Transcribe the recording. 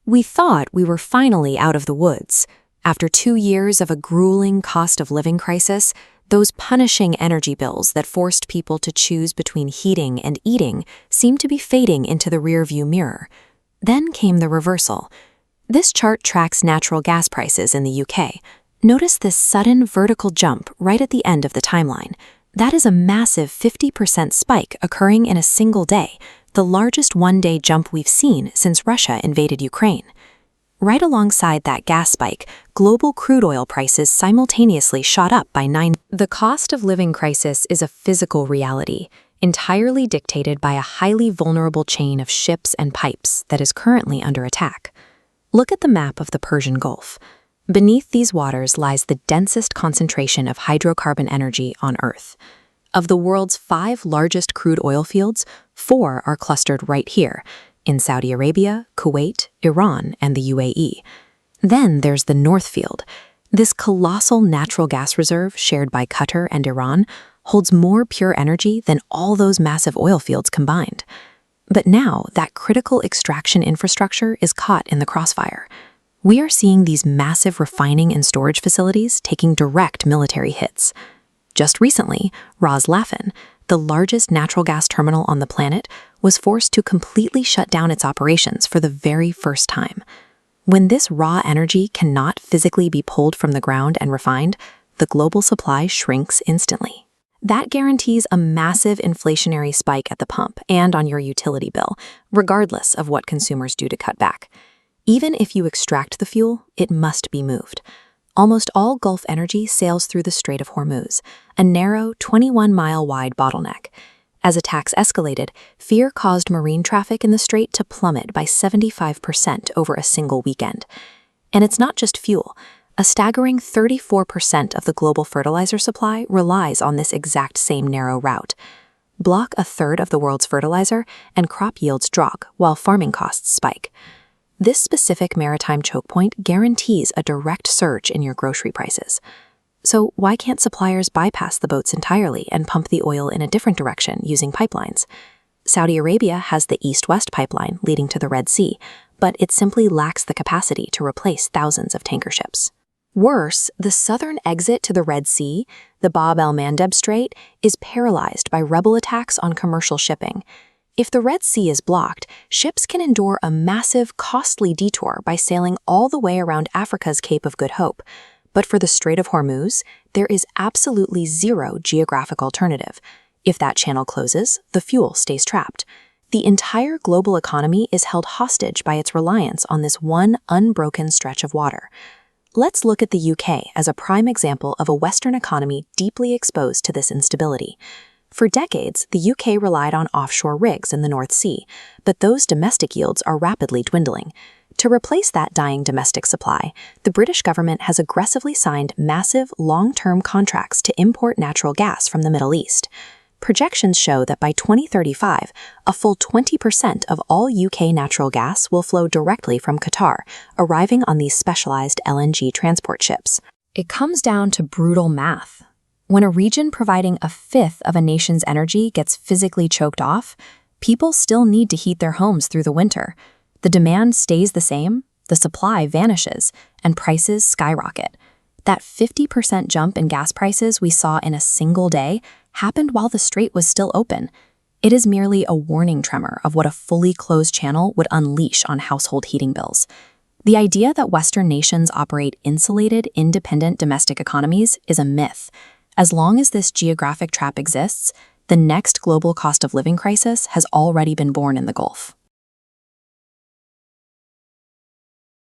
We thought we were finally out of the woods. After 2 years of a grueling cost of living crisis, those punishing energy bills that forced people to choose between heating and eating seemed to be fading into the rearview mirror. Then came the reversal. This chart tracks natural gas prices in the UK. Notice this sudden vertical jump right at the end of the timeline. That is a massive 50% spike occurring in a single day, the largest one-day jump we've seen since Russia invaded Ukraine. Right alongside that gas spike, global crude oil prices simultaneously shot up by 9%. The cost of living crisis is a physical reality, entirely dictated by a highly vulnerable chain of ships and pipes that is currently under attack. Look at the map of the Persian Gulf. Beneath these waters lies the densest concentration of hydrocarbon energy on Earth. Of the world's 5 largest crude oil fields, 4 are clustered right here, in Saudi Arabia, Kuwait, Iran, and the UAE. Then there's the North Field. This colossal natural gas reserve shared by Qatar and Iran holds more pure energy than all those massive oil fields combined. But now that critical extraction infrastructure is caught in the crossfire. We are seeing these massive refining and storage facilities taking direct military hits. Just recently, Ras Laffan, the largest natural gas terminal on the planet, was forced to completely shut down its operations for the very first time. When this raw energy cannot physically be pulled from the ground and refined, the global supply shrinks instantly. That guarantees a massive inflationary spike at the pump and on your utility bill, regardless of what consumers do to cut back. Even if you extract the fuel, it must be moved. Almost all Gulf energy sails through the Strait of Hormuz, a narrow 21-mile-wide bottleneck. As attacks escalated, fear caused marine traffic in the strait to plummet by 75% over a single weekend. And it's not just fuel. A staggering 34% of the global fertilizer supply relies on this exact same narrow route. Block a third of the world's fertilizer, and crop yields drop while farming costs spike. This specific maritime choke point guarantees a direct surge in your grocery prices. So why can't suppliers bypass the boats entirely and pump the oil in a different direction using pipelines? Saudi Arabia has the East-West pipeline leading to the Red Sea, but it simply lacks the capacity to replace thousands of tanker ships. Worse, the southern exit to the Red Sea, the Bab el-Mandeb Strait, is paralyzed by rebel attacks on commercial shipping. If the Red Sea is blocked, ships can endure a massive, costly detour by sailing all the way around Africa's Cape of Good Hope. But for the Strait of Hormuz, there is absolutely zero geographic alternative. If that channel closes, the fuel stays trapped. The entire global economy is held hostage by its reliance on this one unbroken stretch of water. Let's look at the UK as a prime example of a Western economy deeply exposed to this instability. For decades, the UK relied on offshore rigs in the North Sea, but those domestic yields are rapidly dwindling. To replace that dying domestic supply, the British government has aggressively signed massive, long-term contracts to import natural gas from the Middle East. Projections show that by 2035, a full 20% of all UK natural gas will flow directly from Qatar, arriving on these specialized LNG transport ships. It comes down to brutal math. When a region providing a fifth of a nation's energy gets physically choked off, people still need to heat their homes through the winter. The demand stays the same, the supply vanishes, and prices skyrocket. That 50% jump in gas prices we saw in a single day happened while the strait was still open. It is merely a warning tremor of what a fully closed channel would unleash on household heating bills. The idea that Western nations operate insulated, independent domestic economies is a myth. As long as this geographic trap exists, the next global cost of living crisis has already been born in the Gulf.